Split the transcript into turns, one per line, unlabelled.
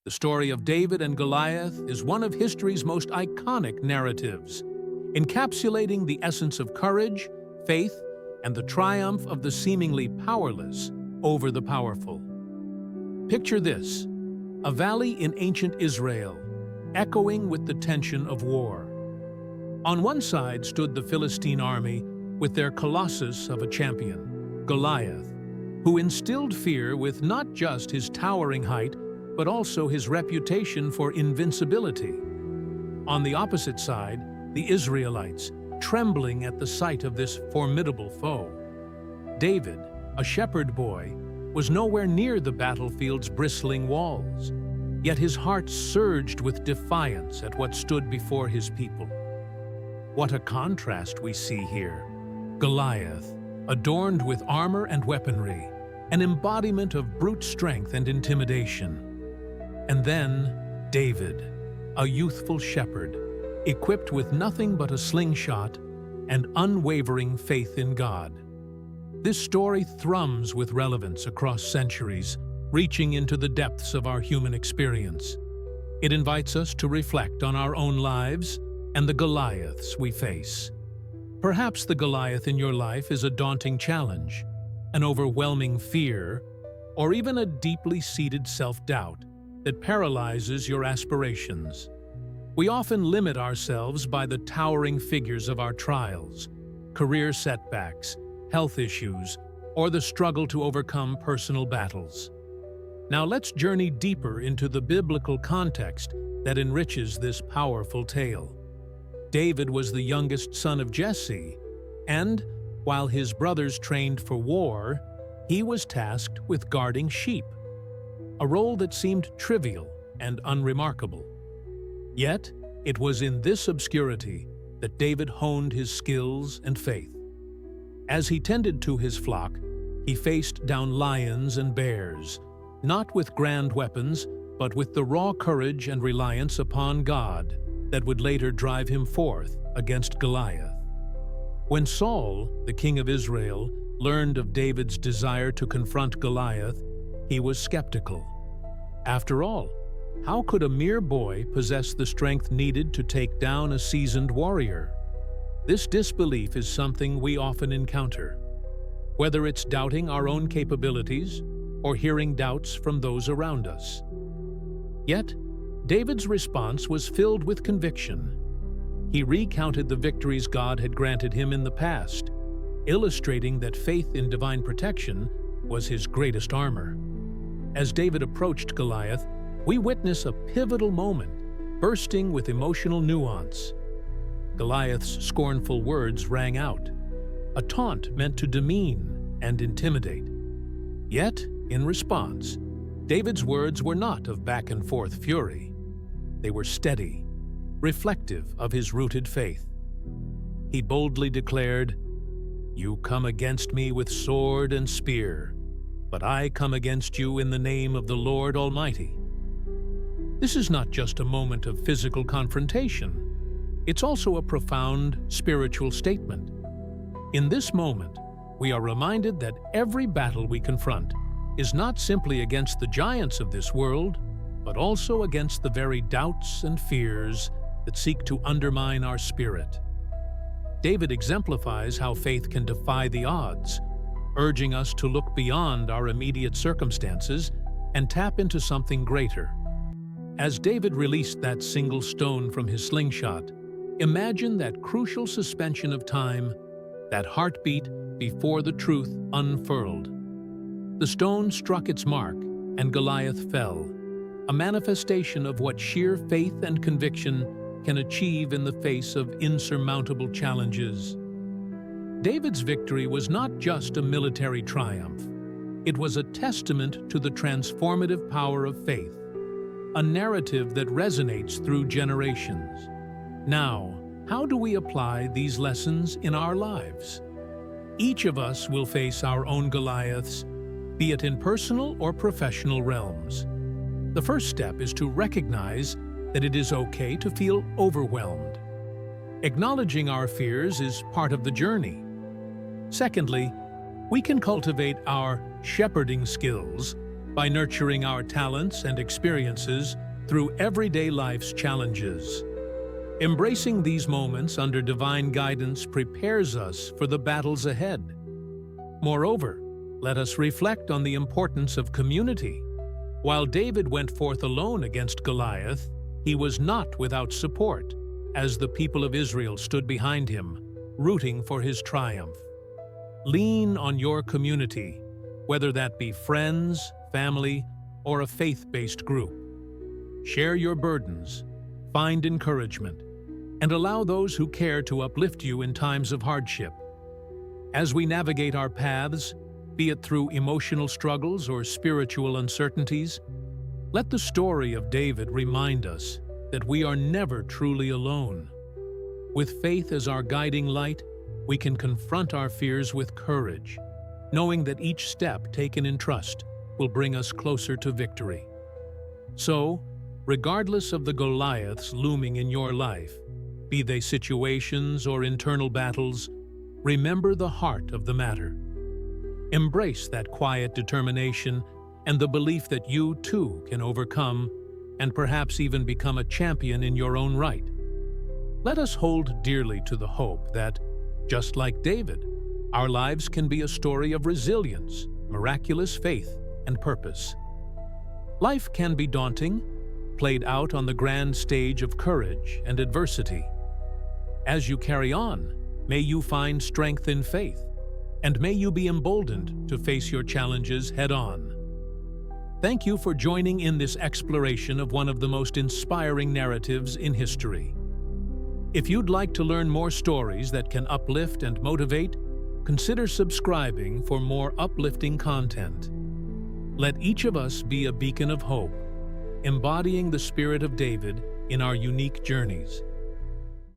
The story of David and Goliath is one of history's most iconic narratives, encapsulating the essence of courage, faith, and the triumph of the seemingly powerless over the powerful. Picture this: a valley in ancient Israel, echoing with the tension of war. On one side stood the Philistine army with their colossus of a champion, Goliath, who instilled fear with not just his towering height, but also his reputation for invincibility. On the opposite side, the Israelites, trembling at the sight of this formidable foe. David, a shepherd boy, was nowhere near the battlefield's bristling walls, yet his heart surged with defiance at what stood before his people. What a contrast we see here. Goliath, adorned with armor and weaponry, an embodiment of brute strength and intimidation. And then David, a youthful shepherd, equipped with nothing but a slingshot and unwavering faith in God. This story thrums with relevance across centuries, reaching into the depths of our human experience. It invites us to reflect on our own lives and the Goliaths we face. Perhaps the Goliath in your life is a daunting challenge, an overwhelming fear, or even a deeply seated self-doubt that paralyzes your aspirations. We often limit ourselves by the towering figures of our trials, career setbacks, health issues, or the struggle to overcome personal battles. Now let's journey deeper into the biblical context that enriches this powerful tale. David was the youngest son of Jesse, and, while his brothers trained for war, he was tasked with guarding sheep, a role that seemed trivial and unremarkable. Yet, it was in this obscurity that David honed his skills and faith. As he tended to his flock, he faced down lions and bears, not with grand weapons, but with the raw courage and reliance upon God that would later drive him forth against Goliath. When Saul, the king of Israel, learned of David's desire to confront Goliath, he was skeptical. After all, how could a mere boy possess the strength needed to take down a seasoned warrior? This disbelief is something we often encounter, whether it's doubting our own capabilities or hearing doubts from those around us. Yet, David's response was filled with conviction. He recounted the victories God had granted him in the past, illustrating that faith in divine protection was his greatest armor. As David approached Goliath, we witness a pivotal moment, bursting with emotional nuance. Goliath's scornful words rang out, a taunt meant to demean and intimidate. Yet, in response, David's words were not of back-and-forth fury. They were steady, reflective of his rooted faith. He boldly declared, "You come against me with sword and spear, but I come against you in the name of the Lord Almighty." This is not just a moment of physical confrontation. It's also a profound spiritual statement. In this moment, we are reminded that every battle we confront is not simply against the giants of this world, but also against the very doubts and fears that seek to undermine our spirit. David exemplifies how faith can defy the odds, urging us to look beyond our immediate circumstances and tap into something greater. As David released that single stone from his slingshot, imagine that crucial suspension of time, that heartbeat before the truth unfurled. The stone struck its mark, and Goliath fell, a manifestation of what sheer faith and conviction can achieve in the face of insurmountable challenges. David's victory was not just a military triumph. It was a testament to the transformative power of faith, a narrative that resonates through generations. Now, how do we apply these lessons in our lives? Each of us will face our own Goliaths, be it in personal or professional realms. The first step is to recognize that it is okay to feel overwhelmed. Acknowledging our fears is part of the journey. Secondly, we can cultivate our shepherding skills by nurturing our talents and experiences through everyday life's challenges. Embracing these moments under divine guidance prepares us for the battles ahead. Moreover, let us reflect on the importance of community. While David went forth alone against Goliath, he was not without support, as the people of Israel stood behind him, rooting for his triumph. Lean on your community, whether that be friends, family, or a faith-based group. Share your burdens, find encouragement, and allow those who care to uplift you in times of hardship. As we navigate our paths, be it through emotional struggles or spiritual uncertainties, let the story of David remind us that we are never truly alone. With faith as our guiding light, we can confront our fears with courage, knowing that each step taken in trust will bring us closer to victory. So, regardless of the Goliaths looming in your life, be they situations or internal battles, remember the heart of the matter. Embrace that quiet determination and the belief that you too can overcome and perhaps even become a champion in your own right. Let us hold dearly to the hope that, just like David, our lives can be a story of resilience, miraculous faith, and purpose. Life can be daunting, played out on the grand stage of courage and adversity. As you carry on, may you find strength in faith, and may you be emboldened to face your challenges head-on. Thank you for joining in this exploration of one of the most inspiring narratives in history. If you'd like to learn more stories that can uplift and motivate, consider subscribing for more uplifting content. Let each of us be a beacon of hope, embodying the spirit of David in our unique journeys.